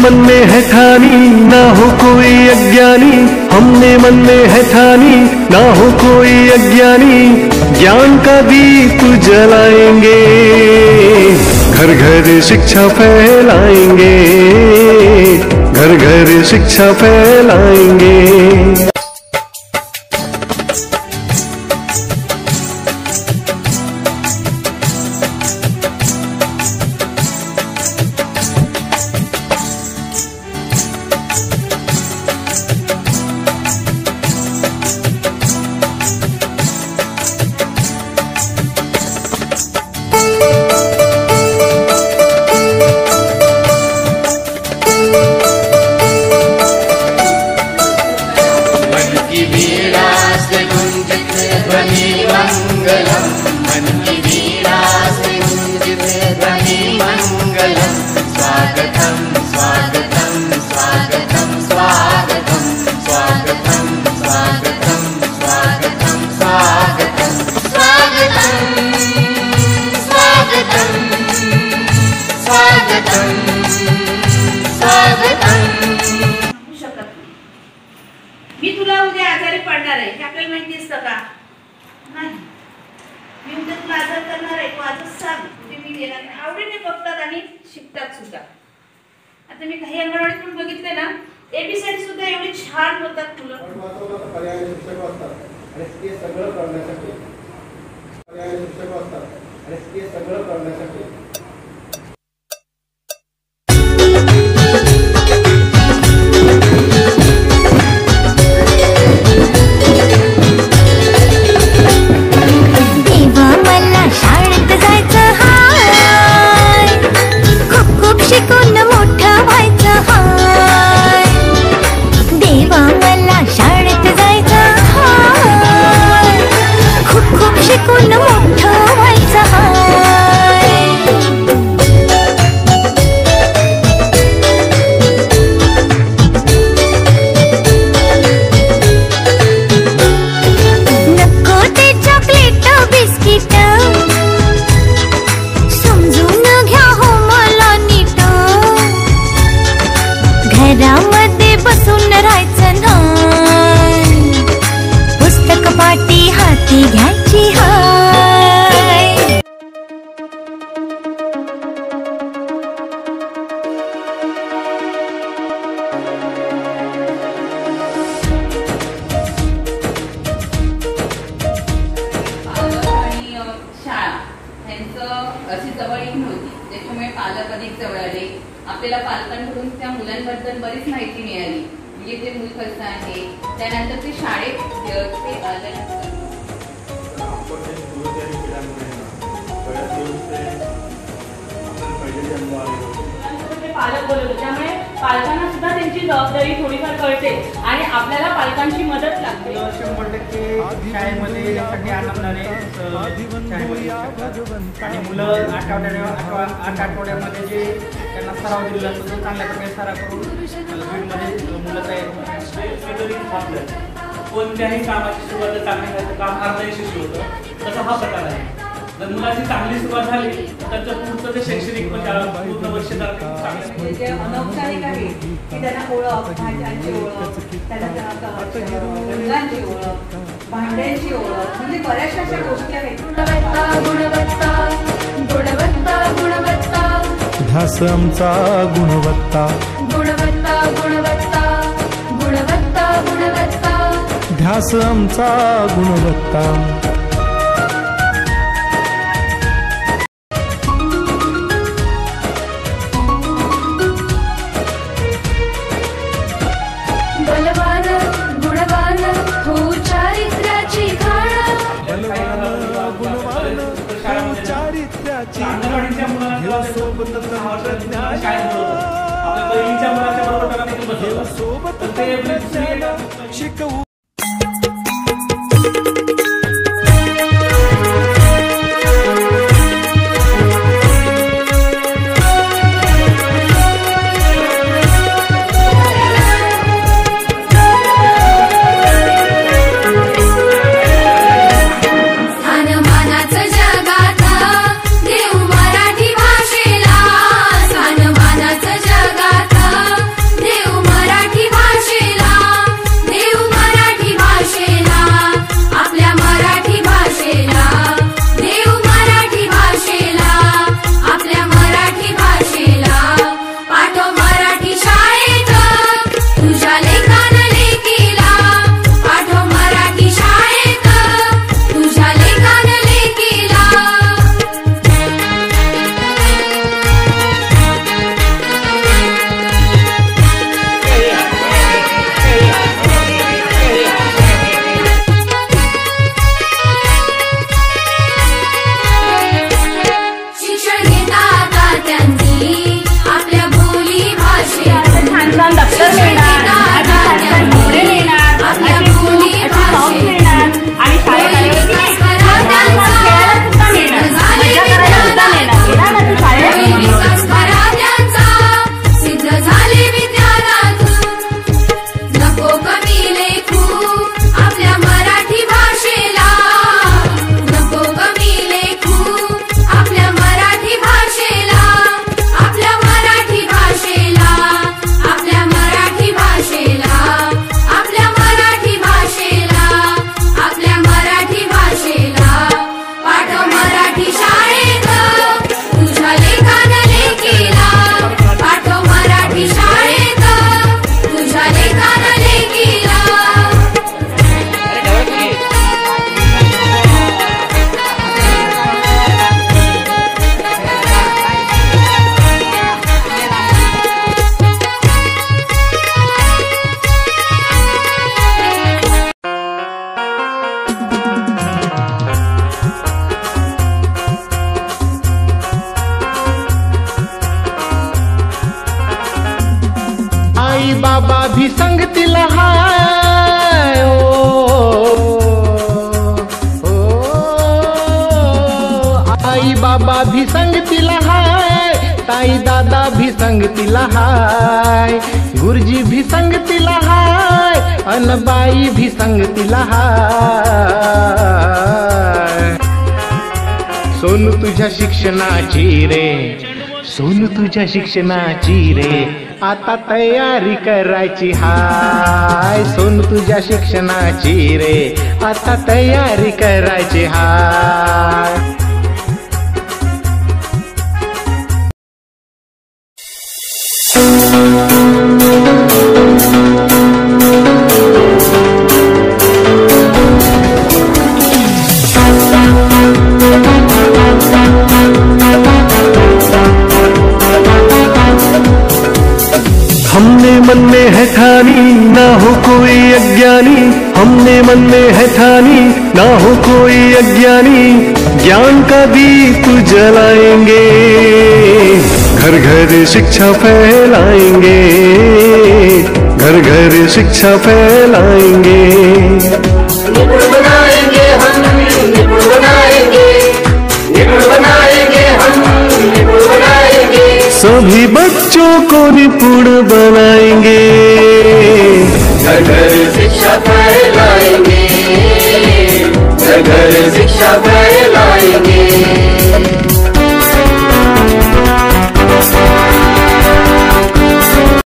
मन में है ठानी ना हो कोई अज्ञानी, हमने मन में है ठानी ना हो कोई अज्ञानी, ज्ञान का दीप जलाएंगे, घर घर शिक्षा फैलाएंगे, घर घर शिक्षा फैलाएंगे। मी तुला उद्या आजारी पडणार आहे हे आपल्याला माहिती असतं का? नाही. मी उद्या तुला आजार करणार आहे, तू आजच सांग, म्हणजे मी देणार नाही. आवडीने बघतात आणि शिकतात सुद्धा. आता मी काही अंगणवाडीत पण बघितले ना, एबीसीडी सुद्धा एवढी छान बोलतात मुलं. पर्याय शिक्षक असतात आणि ते सगळं करण्यासाठी पर्याय शिक्षक असतात आणि ते सगळं करण्यासाठी घरामध्ये बसून राहायचं नाही, पुस्तक पाटी हाती घ्यायची हाय. शाळा यांचं अशी जवळीक नव्हती, त्याच्यामुळे पालक अधिक जवळ आले. आपल्याला पालकांकडून त्या मुलांबद्दल बरीच माहिती मिळाली, म्हणजे ते मूल कसं आहे, त्यानंतर ते शाळेत ते आल्यानंतर पालक बोलवतो, त्यामुळे पालकांना सुद्धा त्यांची जबाबदारी थोडीफार कळते आणि आपल्याला पालकांची मदत लागते. 100% शाळेमध्ये सगळे आनंदाने आणि मुलं आठ आठवड्यामध्ये जे त्यांना सराव दिलेला असतो तो चांगल्या प्रकारे सराव करून फील्डमध्ये मुलं तयार. कोणत्याही कामाची सुरुवात चांगली काम अर्धयशस्वी होतं, तसा हा प्रकार आहे. जर मुलाची चांगली सुरुवात झाली तर पुढचं ते शैक्षणिक पूर्ण वर्ष जे अनौपचारिक आहे की त्यांना ओळख, भाज्यांची ओळख, त्यांना मुलांची ओळख, भांड्यांची ओळख, म्हणजे बऱ्याचशा अशा गोष्टी आहेत. गुणवत्ता गुणवत्ता गुणवत्ता ध्यास आमचा गुणवत्ता, गुणवत्ता गुणवत्ता गुणवत्ता गुणवत्ता ध्यास आमचा गुणवत्ता. बलवान गुणवान हो चारित्र्याची खाण, गुणवान चारित्र्याची अंगणवाडीच्या मुलांना सोबत आपल्या बहिणीच्या मुलाच्या बरोबर सोबत शिकवू. देव मराठी भाषेला, स्थानमानाचं जगात बाबा भी संगतीला हाय आई बाबा भी संगतीला हाय ताई दादा भी संगतीला हाय गुरुजी भी संगतीला हाय अनबाई भी संगतीला हाय सोनू तुझ्या शिक्षणाची रे सोनू तुझ्या शिक्षणाची रे आता तयारी करायची हाय सोनू तुझ्या शिक्षणाची रे आता तयारी करायची हाय हमने मन में है ठानी ना हो कोई अज्ञानी हमने मन में है ठानी ना हो कोई अज्ञानी ज्ञान का दीप जलाएंगे घर घर शिक्षा फैलाएंगे घर घर शिक्षा फैलाएंगे निपुण बनाएंगे हम निपुण बनाएंगे निपुण बनाएंगे हम निपुण बनाएंगे सभी बच्चों को निपुण बनाएंगे घर घर शिक्षा फैलाएंगे घर घर शिक्षा फैलाएंगे